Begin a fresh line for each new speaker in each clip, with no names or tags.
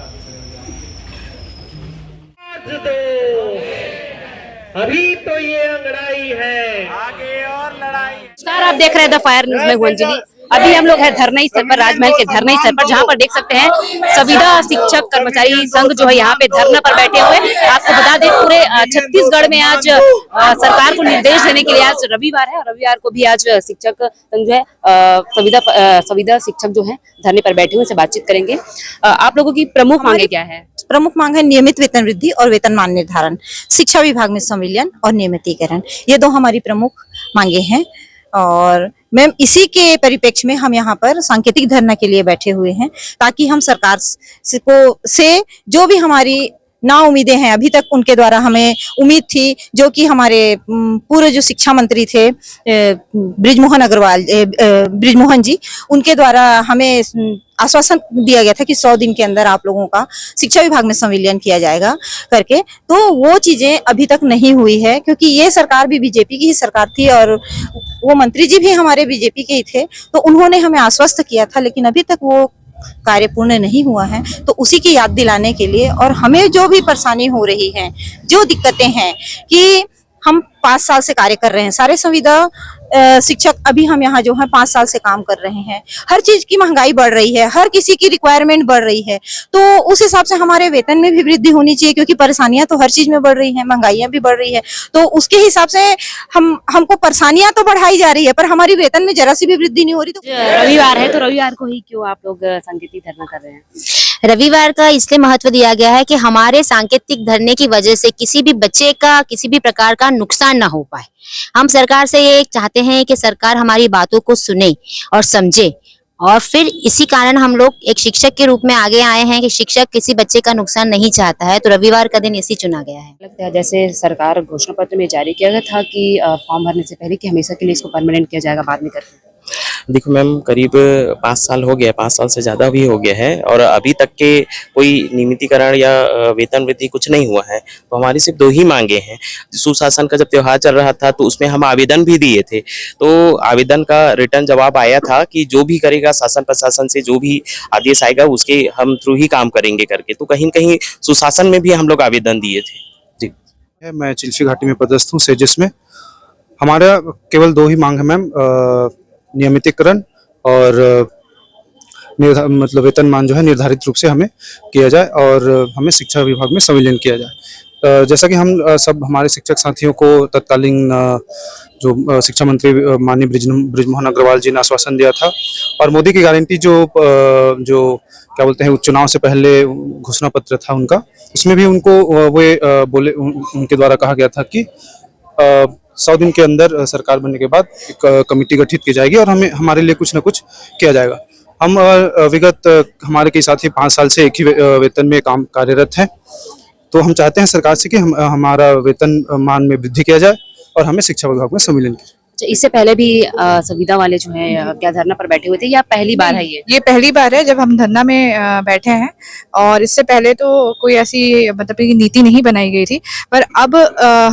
आज दो, अभी तो ये अंगड़ाई है, आगे और लड़ाई।
नमस्कार, आप देख रहे हैं द फायर न्यूज में हूं अंजलि। अभी हम लोग हैं धरना स्थल पर, राजमहल के धरना स्थल पर, जहां पर देख सकते हैं संविदा शिक्षक कर्मचारी संघ जो है यहाँ पे धरना पर बैठे हुए हैं। आपको बता दें पूरे छत्तीसगढ़ में आज सरकार को निर्देश देने के लिए, आज रविवार है और रविवार को भी आज शिक्षक संघ जो है संविदा शिक्षक जो है धरने पर बैठे हुए, से बातचीत करेंगे। आप लोगों की प्रमुख मांगे क्या है?
प्रमुख मांग है नियमित वेतन वृद्धि और वेतनमान निर्धारण, शिक्षा विभाग में संविलियन और नियमितीकरण। ये दो हमारी प्रमुख मांगे हैं और मैम इसी के परिप्रेक्ष्य में हम यहाँ पर सांकेतिक धरना के लिए बैठे हुए हैं, ताकि हम सरकार से जो भी हमारी ना उम्मीदें हैं, अभी तक उनके द्वारा हमें उम्मीद थी, जो कि हमारे पूर्व जो शिक्षा मंत्री थे बृजमोहन जी, उनके द्वारा हमें आश्वासन दिया गया था कि 100 दिन के अंदर आप लोगों का शिक्षा विभाग में संविलियन किया जाएगा करके। तो वो चीजें अभी तक नहीं हुई है, क्योंकि ये सरकार भी बीजेपी की ही सरकार थी और वो मंत्री जी भी हमारे बीजेपी के ही थे, तो उन्होंने हमें आश्वस्त किया था, लेकिन अभी तक वो कार्य पूर्ण नहीं हुआ है। तो उसी की याद दिलाने के लिए और हमें जो भी परेशानी हो रही है, जो दिक्कतें हैं, कि हम 5 साल से कार्य कर रहे हैं, सारे संविदा शिक्षक अभी हम यहाँ जो है 5 साल से काम कर रहे हैं। हर चीज की महंगाई बढ़ रही है, हर किसी की रिक्वायरमेंट बढ़ रही है, तो उस हिसाब से हमारे वेतन में भी वृद्धि होनी चाहिए, क्योंकि परेशानियां तो हर चीज में बढ़ रही हैं, महंगाइयां भी बढ़ रही है। तो उसके हिसाब से हमको परेशानियां तो बढ़ाई जा रही है, पर हमारी वेतन में जरा सी भी वृद्धि नहीं हो रही। तो
रविवार है, तो रविवार को ही क्यों आप लोग सांकेतिक धरना कर रहे हैं?
रविवार का इसलिए महत्व दिया गया है कि हमारे सांकेतिक धरने की वजह से किसी भी बच्चे का किसी भी प्रकार का नुकसान ना हो पाए। हम सरकार से ये चाहते हैं कि सरकार हमारी बातों को सुने और समझे, और फिर इसी कारण हम लोग एक शिक्षक के रूप में आगे आए हैं कि शिक्षक किसी बच्चे का नुकसान नहीं चाहता है, तो रविवार का दिन इसी चुना गया है।
लगता है जैसे सरकार घोषणा पत्र में जारी किया गया था कि फॉर्म भरने से पहले कि हमेशा के लिए इसको परमानेंट किया जाएगा, बाद में करके।
देखो मैम, करीब 5 साल हो गया, 5 साल से ज़्यादा भी हो गया है और अभी तक के कोई नियमितीकरण या वेतन वृद्धि कुछ नहीं हुआ है। तो हमारी सिर्फ 2 ही मांगे हैं। सुशासन का जब त्योहार चल रहा था तो उसमें हम आवेदन भी दिए थे, तो आवेदन का रिटर्न जवाब आया था कि जो भी करेगा शासन प्रशासन से जो भी आदेश आएगा उसके हम थ्रू ही काम करेंगे करके। तो कहीं न कहीं सुशासन में भी हम लोग आवेदन दिए थे। जी,
मैं चिल्फी घाटी में पदस्थ हूँ सेजिस में। हमारा केवल 2 ही मांग है मैम, नियमितीकरण और मतलब वेतनमान जो है निर्धारित रूप से हमें किया जाए और हमें शिक्षा विभाग में संविलियन किया जाए। जैसा कि हम सब हमारे शिक्षक साथियों को तत्कालीन जो शिक्षा मंत्री माननीय बृजमोहन अग्रवाल जी ने आश्वासन दिया था, और मोदी की गारंटी जो क्या बोलते हैं चुनाव से पहले घोषणा पत्र था उनका, उसमें भी उनको बोले उनके द्वारा कहा गया था कि 100 दिन के अंदर सरकार बनने के बाद एक कमेटी गठित की जाएगी और हमारे लिए कुछ न कुछ किया जाएगा। हम विगत हमारे कई साथी 5 साल से एक ही वेतन में कार्यरत हैं, तो हम चाहते हैं सरकार से कि हमारा वेतन मान में वृद्धि किया जाए और हमें शिक्षा विभाग में संविलियन किया जाए।
इससे पहले भी संविदा वाले जो है क्या धरना पर बैठे हुए थे, या पहली बार है ये
पहली बार है जब हम धरना में बैठे हैं, और इससे पहले तो कोई ऐसी मतलब नीति नहीं बनाई गई थी, पर अब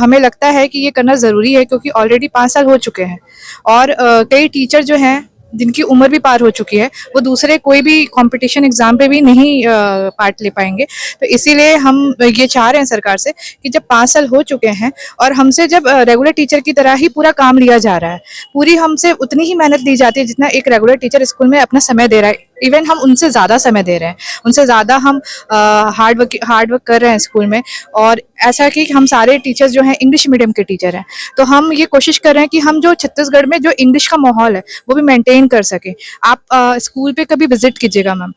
हमें लगता है कि ये करना जरूरी है, क्योंकि ऑलरेडी 5 साल हो चुके हैं और कई टीचर जो हैं जिनकी उम्र भी पार हो चुकी है, वो दूसरे कोई भी कंपटीशन एग्जाम पे भी नहीं पार्ट ले पाएंगे। तो इसीलिए हम ये चाह रहे हैं सरकार से कि जब 5 साल हो चुके हैं और हमसे जब रेगुलर टीचर की तरह ही पूरा काम लिया जा रहा है, पूरी हमसे उतनी ही मेहनत दी जाती है जितना एक रेगुलर टीचर स्कूल में अपना समय दे रहा है, इवन हम उनसे ज़्यादा समय दे रहे हैं, उनसे ज़्यादा हम हार्ड वर्क कर रहे हैं स्कूल में। और ऐसा कि हम सारे टीचर्स जो हैं इंग्लिश मीडियम के टीचर हैं, तो हम ये कोशिश कर रहे हैं कि हम जो छत्तीसगढ़ में जो इंग्लिश का माहौल है वो भी मेंटेन कर सके। आप स्कूल पे कभी विजिट कीजिएगा मैम,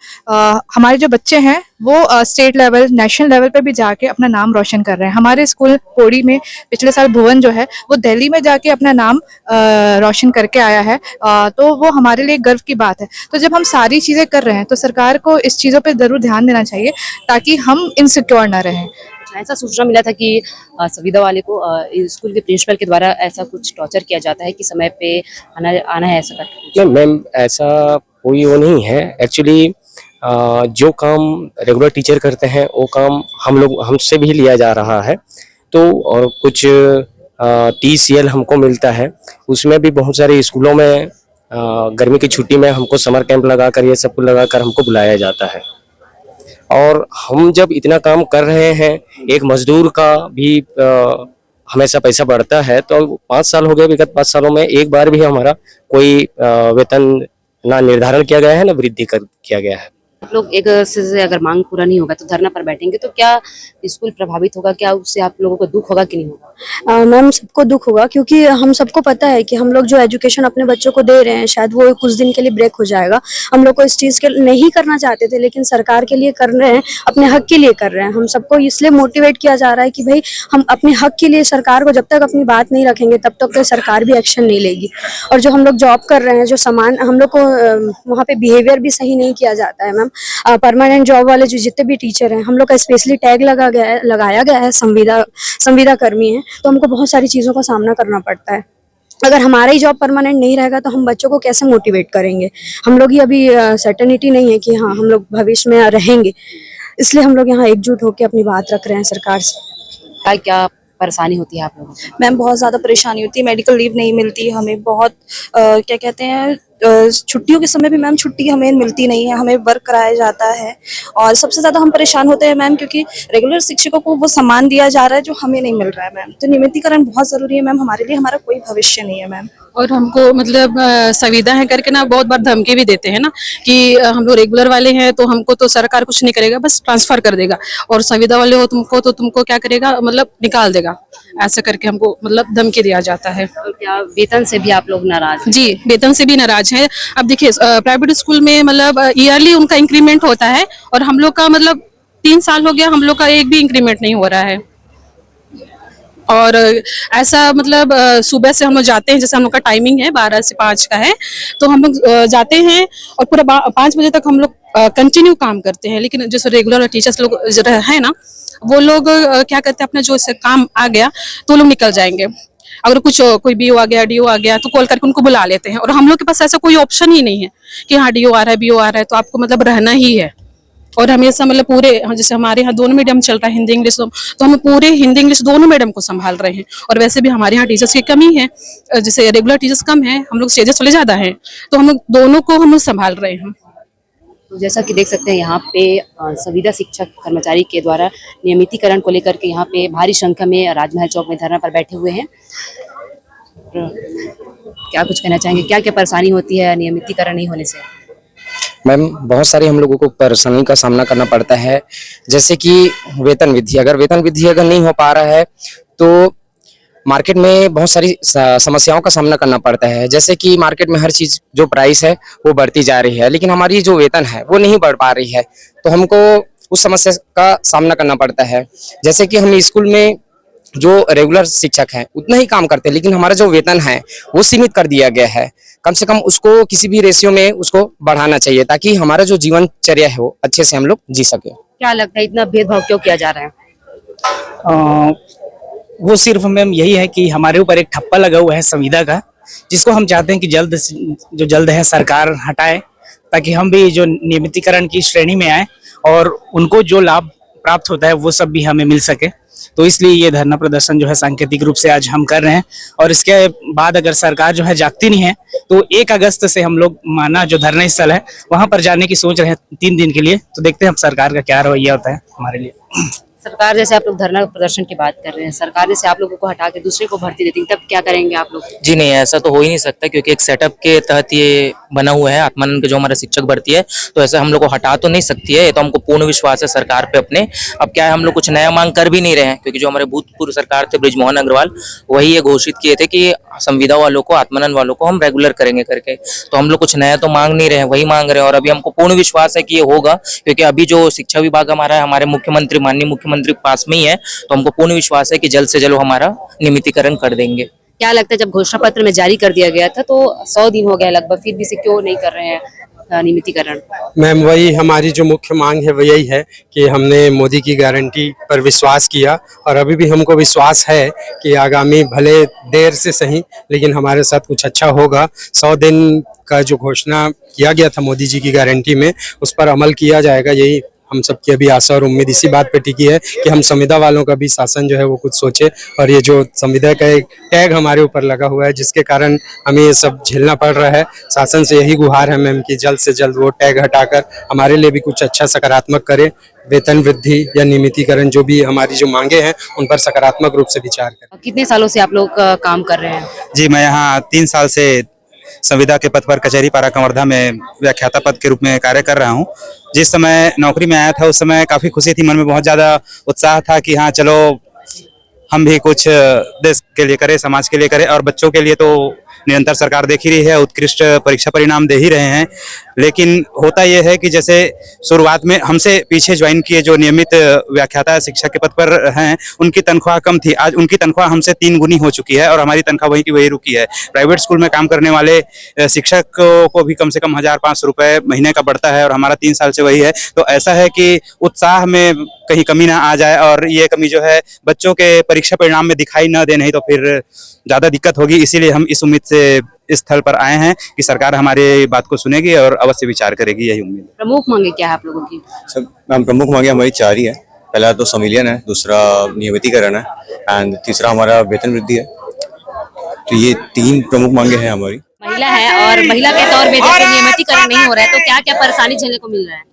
हमारे जो बच्चे हैं वो स्टेट लेवल नेशनल लेवल पे भी जाके अपना नाम रोशन कर रहे हैं। हमारे स्कूल कोड़ी में पिछले साल भुवन जो है वो दिल्ली में जाके अपना नाम रोशन करके आया है, तो वो हमारे लिए गर्व की बात है। तो जब हम सारी चीज़ें कर रहे हैं तो सरकार को इस चीज़ों पे ज़रूर ध्यान देना चाहिए, ताकि हम इनसिक्योर ना रहें।
ऐसा सूचना मिला था कि संविदा वाले को स्कूल के प्रिंसिपल के द्वारा ऐसा कुछ टॉर्चर किया जाता है कि समय पे आना है, ऐसा करके।
मैम ऐसा कोई वो नहीं है। एक्चुअली जो काम रेगुलर टीचर करते हैं वो काम हमसे भी लिया जा रहा है, तो और कुछ TCL हमको मिलता है, उसमें भी बहुत सारे स्कूलों में गर्मी की छुट्टी में हमको समर कैंप लगाकर ये सब कुछ लगाकर हमको बुलाया जाता है।
और हम जब इतना काम कर रहे हैं, एक मजदूर का भी हमेशा पैसा बढ़ता है, तो 5 साल हो गए, विगत 5 सालों में एक बार भी हमारा कोई वेतन ना निर्धारण किया गया है, ना वृद्धि किया गया है।
आप लोग एक से अगर मांग पूरा नहीं होगा तो धरना पर बैठेंगे, तो क्या स्कूल प्रभावित होगा? क्या उससे आप लोगों को दुख होगा कि नहीं होगा?
मैम, सबको दुख होगा, क्योंकि हम सबको पता है कि हम लोग जो एजुकेशन अपने बच्चों को दे रहे हैं शायद वो कुछ दिन के लिए ब्रेक हो जाएगा। हम लोग को इस चीज़ के नहीं करना चाहते थे, लेकिन सरकार के लिए कर रहे हैं, अपने हक के लिए कर रहे हैं। हम सबको इसलिए मोटिवेट किया जा रहा है कि भाई हम अपने हक के लिए सरकार को जब तक अपनी बात नहीं रखेंगे तब तक तो सरकार भी एक्शन नहीं लेगी। और जो हम लोग जॉब कर रहे हैं, जो सामान हम लोग को वहाँ पे बिहेवियर भी सही नहीं किया जाता है मैम। परमानेंट जॉब वाले जो जितने भी टीचर हैं, हम लोग का स्पेशली टैग लगाया गया है संविदा कर्मी है, तो हमको बहुत सारी चीज़ों का सामना करना पड़ता है। अगर हमारा ही जॉब परमानेंट नहीं रहेगा तो हम बच्चों को कैसे मोटिवेट करेंगे? हम लोग ही अभी सर्टेनिटी नहीं है कि हाँ हम लोग भविष्य में रहेंगे, इसलिए हम लोग यहाँ एकजुट होकर अपनी बात रख रहे हैं सरकार से।
क्या परेशानी होती है आप लोगों को?
मैम, बहुत ज़्यादा परेशानी होती है, मेडिकल लीव नहीं मिलती हमें, बहुत क्या कहते हैं, छुट्टियों के समय भी मैम छुट्टी हमें मिलती नहीं है, हमें वर्क कराया जाता है। और सबसे ज़्यादा हम परेशान होते हैं मैम, क्योंकि रेगुलर शिक्षकों को वो सम्मान दिया जा रहा है जो हमें नहीं मिल रहा है मैम। तो नियमितीकरण बहुत ज़रूरी है मैम, हमारे लिए हमारा कोई भविष्य नहीं है मैम।
और हमको मतलब संविदा है करके ना बहुत बार धमकी भी देते हैं ना कि हम लोग रेगुलर वाले हैं तो हमको तो सरकार कुछ नहीं करेगा, बस ट्रांसफर कर देगा, और संविदा वाले हो तुमको तो तुमको क्या करेगा, मतलब निकाल देगा, ऐसा करके हमको मतलब धमकी दिया जाता है।
और क्या वेतन से भी आप लोग नाराज हैं?
जी, वेतन से भी नाराज है। अब देखिए प्राइवेट स्कूल में मतलब ईयरली उनका इंक्रीमेंट होता है, और हम लोग का मतलब 3 साल हो गया, हम लोग का एक भी इंक्रीमेंट नहीं हो रहा है। और ऐसा मतलब सुबह से हम लोग जाते हैं, जैसे हम लोग का टाइमिंग है 12 से 5 का है, तो हम लोग जाते हैं और पूरा 5 बजे तक हम लोग कंटिन्यू काम करते हैं। लेकिन जैसे रेगुलर टीचर्स लोग है ना, वो लोग क्या करते हैं, अपना जो काम आ गया तो लोग निकल जाएंगे। अगर कोई बीओ आ गया, डीओ आ गया, तो कॉल करके उनको बुला लेते हैं, और हम लोग के पास ऐसा कोई ऑप्शन ही नहीं है कि हाँ डीओ आ रहा है, बीओ आ रहा है, तो आपको मतलब रहना ही है। और हमेशा मतलब पूरे, जैसे हमारे यहाँ दोनों मीडियम चल रहा है, हिंदी इंग्लिश, तो हम पूरे हिंदी इंग्लिश दोनों मीडियम को संभाल रहे हैं। और वैसे भी हमारे यहाँ टीचर्स की कमी है, जैसे रेगुलर टीचर्स कम है, हम लोग स्टेजेस वाले ज्यादा हैं, तो हम लोग दोनों को हम लोग संभाल रहे हैं।
तो जैसा कि देख सकते हैं यहाँ पे संविदा शिक्षक कर्मचारी के द्वारा नियमितीकरण को लेकर के यहाँ पे भारी संख्या में राजमहल चौक में धरना पर बैठे हुए हैं। क्या कुछ कहना चाहेंगे, क्या क्या परेशानी होती है नियमितीकरण नहीं होने से?
मैम, बहुत सारी हम लोगों को परेशानी का सामना करना पड़ता है, जैसे कि वेतन वृद्धि। अगर वेतन वृद्धि अगर नहीं हो पा रहा है तो मार्केट में बहुत सारी समस्याओं का सामना करना पड़ता है। जैसे कि मार्केट में हर चीज जो प्राइस है वो बढ़ती जा रही है, लेकिन हमारी जो वेतन है वो नहीं बढ़ पा रही है, तो हमको उस समस्या का सामना करना पड़ता है। जैसे कि हम स्कूल में जो रेगुलर शिक्षक हैं उतना ही काम करते हैं, लेकिन हमारा जो वेतन है वो सीमित कर दिया गया है। कम से कम उसको किसी भी रेशियो में उसको बढ़ाना चाहिए, ताकि हमारा जो जीवनचर्या है वो अच्छे से हम लोग जी सके।
क्या लगता है इतना भेदभाव क्यों किया जा रहा है?
वो सिर्फ मैम यही है कि हमारे ऊपर एक ठप्पा लगा हुआ है संविदा का, जिसको हम चाहते हैं कि जल्द है सरकार हटाए, ताकि हम भी जो नियमितीकरण की श्रेणी में आए और उनको जो लाभ प्राप्त होता है वो सब भी हमें मिल सके। तो इसलिए ये धरना प्रदर्शन जो है सांकेतिक रूप से आज हम कर रहे हैं, और इसके बाद अगर सरकार जो है जागती नहीं है तो 1 अगस्त से हम लोग माना जो धरना स्थल है वहां पर जाने की सोच रहे हैं 3 दिन के लिए। तो देखते हैं अब सरकार का क्या रवैया होता है हमारे लिए।
सरकार जैसे आप लोग धरना प्रदर्शन की बात कर रहे हैं, सरकार जैसे आप लोगों को हटा के दूसरे को भर्ती देती है, तब क्या करेंगे आप लोग?
जी नहीं, ऐसा तो हो ही नहीं सकता, क्योंकि एक सेटअप के तहत ये बना हुआ है आत्मानंद के जो हमारा शिक्षक भर्ती है, तो ऐसे हम लोग को हटा तो नहीं सकती है। ये तो हमको पूर्ण विश्वास है सरकार पे अपने। अब क्या है, हम लोग कुछ नया मांग कर भी नहीं रहे हैं, क्योंकि जो हमारे भूतपूर्व सरकार थे बृजमोहन अग्रवाल, वही ये घोषित किए थे कि संविदा वालों को, आत्मानंद वालों को हम रेगुलर करेंगे करके। तो हम लोग कुछ नया तो मांग नहीं रहे हैं, वही मांग रहे हैं। और अभी हमको पूर्ण विश्वास है कि ये होगा, क्योंकि अभी जो शिक्षा विभाग हमारा है, हमारे मुख्यमंत्री, माननीय मुख्यमंत्री पास में ही है, तो हमको पूर्ण विश्वास है कि जल्द से जल्द हमारा नियमितीकरण कर देंगे।
क्या लगता है, जब घोषणा पत्र में जारी कर दिया गया था तो 100 दिन हो गए लगभग, फिर भी से क्यों नहीं कर रहे हैं नियमितीकरण?
मैम, वही हमारी जो मुख्य मांग है वो यही है कि हमने मोदी की गारंटी पर विश्वास किया, और अभी भी हमको विश्वास है कि आगामी भले देर से सही लेकिन हमारे साथ कुछ अच्छा होगा। 100 दिन का जो घोषणा किया गया था मोदी जी की गारंटी में, उस पर अमल किया जाएगा, यही हम सबकी अभी आशा और उम्मीद इसी बात पे टिकी है कि हम संविदा वालों का भी शासन जो है वो कुछ सोचे, और ये जो संविदा का एक टैग हमारे ऊपर लगा हुआ है जिसके कारण हमें ये सब झेलना पड़ रहा है, शासन से यही गुहार है मैम कि जल्द से जल्द वो टैग हटाकर हमारे लिए भी कुछ अच्छा सकारात्मक करे, वेतन वृद्धि या नियमितीकरण जो भी हमारी जो मांगे हैं उन पर सकारात्मक रूप से विचार करें।
कितने सालों से आप लोग काम कर रहे हैं?
जी, मैं यहाँ 3 साल से संविदा के पद पर कचहरी पारा कवर्धा में व्याख्याता पद के रूप में कार्य कर रहा हूँ। जिस समय नौकरी में आया था उस समय काफी खुशी थी, मन में बहुत ज्यादा उत्साह था कि हाँ चलो हम भी कुछ देश के लिए करें, समाज के लिए करें, और बच्चों के लिए तो निरंतर सरकार देख ही रही है, उत्कृष्ट परीक्षा परिणाम दे ही रहे हैं। लेकिन होता यह है कि जैसे शुरुआत में हमसे पीछे ज्वाइन किए जो नियमित व्याख्याता शिक्षक के पद पर हैं, उनकी तनख्वाह कम थी, आज उनकी तनख्वाह हमसे 3 गुनी हो चुकी है और हमारी तनख्वाह वही की वही रुकी है। प्राइवेट स्कूल में काम करने वाले शिक्षक को भी कम से कम 1500 रुपए महीने का बढ़ता है और हमारा 3 साल से वही है। तो ऐसा है कि उत्साह में कहीं कमी ना आ जाए, और ये कमी जो है बच्चों के परीक्षा परिणाम में दिखाई न दे, नहीं तो फिर ज्यादा दिक्कत होगी। इसीलिए हम इस उम्मीद से इस स्थल पर आए हैं कि सरकार हमारी बात को सुनेगी और अवश्य विचार करेगी, यही उम्मीद।
प्रमुख मांगे क्या है आप लोगों की?
सब मैम प्रमुख मांगे हमारी 4 ही है। पहला तो संविलियन है, दूसरा नियमितीकरण है एंड तीसरा हमारा वेतन वृद्धि है। तो ये 3 प्रमुख मांगे हैं हमारी।
महिला है और महिला के तौर में जैसे नियमितीकरण नहीं हो रहा है तो क्या क्या परेशानी झेलने को मिल रहा है?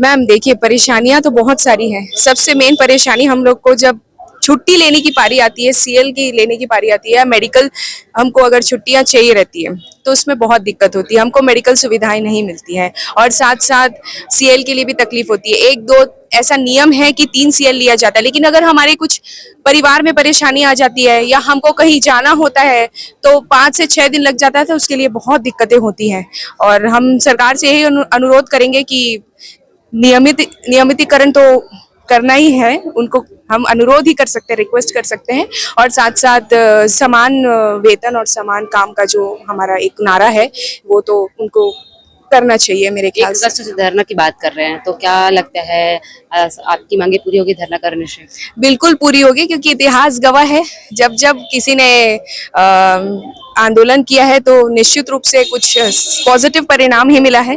मैम देखिए, परेशानियां तो बहुत सारी हैं। सबसे मेन परेशानी हम लोग को जब छुट्टी लेने की पारी आती है, सीएल की लेने की पारी आती है, मेडिकल हमको अगर छुट्टियां चाहिए रहती है तो उसमें बहुत दिक्कत होती है, हमको मेडिकल सुविधाएं नहीं मिलती हैं, और साथ साथ सीएल के लिए भी तकलीफ होती है। 1-2 ऐसा नियम है कि 3 सीएल लिया जाता है, लेकिन अगर हमारे कुछ परिवार में परेशानी आ जाती है या हमको कहीं जाना होता है तो 5 से 6 दिन लग जाता है, तो उसके लिए बहुत दिक्कतें होती हैं। और हम सरकार से यही अनुरोध करेंगे कि नियमितीकरण तो करना ही है, उनको हम अनुरोध ही कर सकते हैं, रिक्वेस्ट कर सकते हैं, और साथ साथ समान वेतन और समान काम का जो हमारा एक नारा है वो तो उनको करना चाहिए मेरे ख्याल से।
1 अगस्त से धरना की बात कर रहे हैं तो क्या लगता है आपकी मांगे पूरी होगी धरना करने से?
बिल्कुल पूरी होगी, क्योंकि इतिहास गवाह है, जब जब किसी ने आंदोलन किया है तो निश्चित रूप से कुछ पॉजिटिव परिणाम ही मिला है।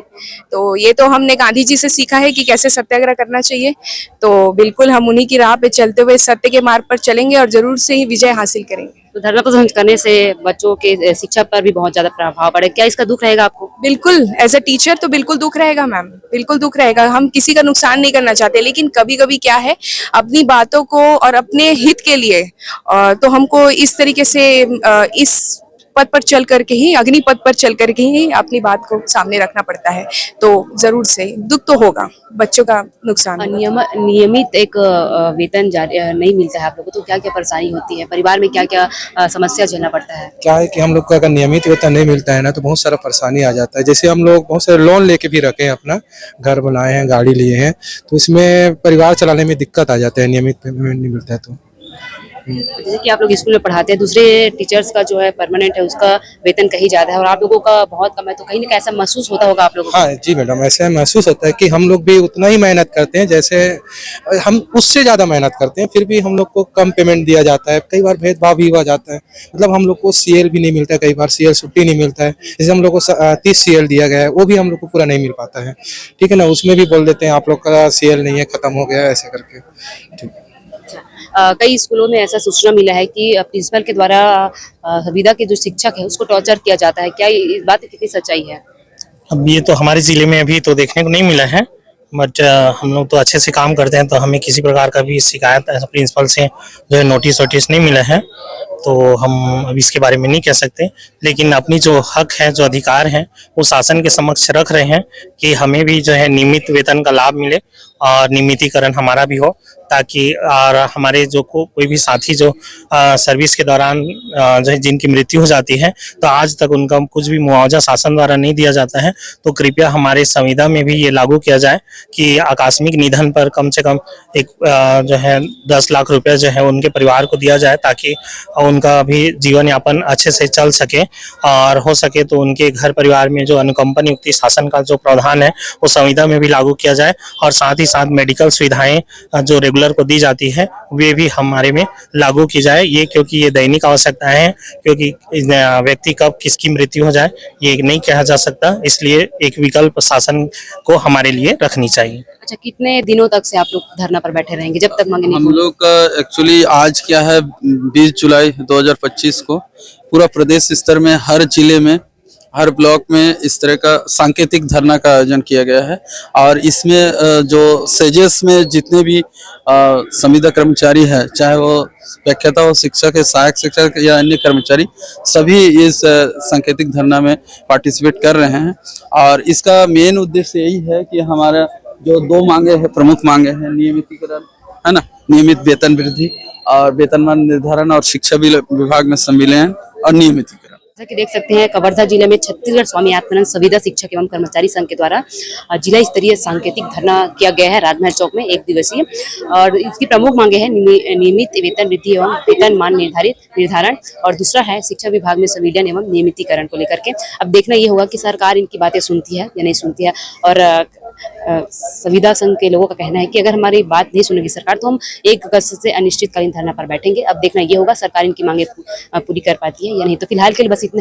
तो ये तो हमने गांधी जी से सीखा है कि कैसे सत्याग्रह करना चाहिए, तो बिल्कुल हम उन्हीं की राह पे चलते हुए सत्य के मार्ग पर चलेंगे और जरूर से ही विजय हासिल करेंगे।
तो धरना प्रदर्शन करने से बच्चों के शिक्षा पर भी बहुत ज्यादा प्रभाव पड़े, क्या इसका दुख रहेगा आपको?
बिल्कुल, एज अ टीचर तो बिल्कुल दुख रहेगा मैम, बिल्कुल दुख रहेगा। हम किसी का नुकसान नहीं करना चाहते, लेकिन कभी कभी क्या है, अपनी बातों को और अपने हित के लिए तो हमको इस तरीके से इस पद पर चल करके ही, अग्नि पद पर चल करके ही अपनी बात को सामने रखना पड़ता है। तो जरूर से दुख तो होगा, बच्चों का नुकसान।
नियमित एक वेतन नहीं मिलता है आप लोगों को, तो क्या क्या परेशानी होती है, परिवार में क्या क्या समस्या झेलना पड़ता है?
क्या है कि हम लोग को अगर नियमित वेतन नहीं मिलता है ना तो बहुत सारा परेशानी आ जाता है। जैसे हम लोग बहुत सारे लोन लेके भी रखे हैं, अपना घर बनाए हैं, गाड़ी लिए हैं, तो इसमें परिवार चलाने में दिक्कत आ जाता है, नियमित पेमेंट नहीं मिलता है तो।
जैसे कि आप लोग स्कूल में पढ़ाते हैं, दूसरे टीचर्स का जो है परमानेंट है उसका वेतन कहीं ज्यादा है और आप लोगों का बहुत कम है, तो कहीं ना कहीं ऐसा महसूस होता होगा आप लोगों को?
हाँ जी मैडम, ऐसा महसूस होता है कि हम लोग भी उतना ही मेहनत करते हैं, जैसे हम उससे ज्यादा मेहनत करते हैं, फिर भी हम लोग को कम पेमेंट दिया जाता है। कई बार भेदभाव भी हो जाता है, मतलब हम लोग को सीएल भी नहीं मिलता है, कई बार सीएल छुट्टी नहीं मिलता है। जैसे हम लोग को 30 सीएल दिया गया है, वो भी हम लोग को पूरा नहीं मिल पाता है, ठीक है ना। उसमें भी बोल देते हैं आप लोग का सीएल नहीं है, खत्म हो गया, ऐसे करके।
कई स्कूलों में ऐसा सूचना मिला है कि प्रिंसिपल के द्वारा संविदा के जो शिक्षक है उसको टॉर्चर किया जाता है, क्या इस बात की कितनी सच्चाई है?
अब ये तो हमारे जिले में अभी तो देखने को नहीं मिला है, बट हम लोग तो अच्छे से काम करते हैं, तो हमें किसी प्रकार का भी शिकायत प्रिंसिपल से जो है नोटिस नहीं मिला है, तो हम अब इसके बारे में नहीं कह सकते। लेकिन अपनी जो हक है, जो अधिकार है, वो शासन के समक्ष रख रहे हैं कि हमें भी जो है नियमित वेतन का लाभ मिले और नियमितीकरण हमारा भी हो, ताकि और हमारे जो कोई भी साथी जो सर्विस के दौरान जो है जिनकी मृत्यु हो जाती है तो आज तक उनका कुछ भी मुआवजा शासन द्वारा नहीं दिया जाता है, तो कृपया हमारे संविदा में भी ये लागू किया जाए कि आकस्मिक निधन पर कम से कम एक जो है 10 लाख रुपया जो है उनके परिवार को दिया जाए, ताकि उनका भी जीवन यापन अच्छे से चल सके, और हो सके तो उनके घर परिवार में जो अनुकंपा नियुक्ति शासन का जो प्रावधान है वो संविदा में भी लागू किया जाए, और साथ ही साथ मेडिकल सुविधाएं जो रेगुलर को दी जाती है वे भी हमारे में लागू की जाए। ये क्योंकि ये दैनिक आवश्यकताएं हैं, क्योंकि व्यक्ति कब किसकी मृत्यु हो जाए ये नहीं कहा जा सकता, इसलिए एक विकल्प शासन को हमारे लिए रखनी चाहिए।
अच्छा, कितने दिनों तक से आप लोग धरना पर बैठे रहेंगे जब तक मांगे नहीं
हम
पूरी?
लोग का एक्चुअली आज क्या है 20 जुलाई 2025 को पूरा प्रदेश स्तर में हर जिले में हर ब्लॉक में इस तरह का सांकेतिक धरना का आयोजन किया गया है। और इसमें जो सेजेस में जितने भी संविदा कर्मचारी है, चाहे वो व्याख्याता हो, शिक्षक है, सहायक शिक्षक या अन्य कर्मचारी, सभी इस सांकेतिक धरना में पार्टिसिपेट कर रहे हैं। और इसका मेन उद्देश्य यही है कि हमारा जो दो मांगे हैं, प्रमुख मांगे हैं, नियमितीकरण है ना, नियमित वेतन वृद्धि और वेतनमान निर्धारण और शिक्षा विभाग में संविलियन और नियमितीकरण।
जैसा कि देख सकते हैं कवर्धा जिले में छत्तीसगढ़ स्वामी आत्मानंद संविदा शिक्षक एवं कर्मचारी संघ के द्वारा जिला स्तरीय सांकेतिक धरना किया गया है राजमहल चौक में 1 दिवसीय। और इसकी प्रमुख मांगे हैं नियमित वेतन वृद्धि एवं वेतन मान निर्धारण और दूसरा है शिक्षा विभाग में संविलियन एवं नियमितीकरण को लेकर के। अब देखना ये होगा कि सरकार इनकी बातें सुनती है या नहीं सुनती है। और संविदा संघ के लोगों का कहना है कि अगर हमारी बात नहीं सुनेगी सरकार तो हम 1 अगस्त से अनिश्चितकालीन धरना पर बैठेंगे। अब देखना ये होगा सरकार इनकी मांगे पूरी कर पाती है या नहीं। तो फिल्हाल के लिए बस इतना।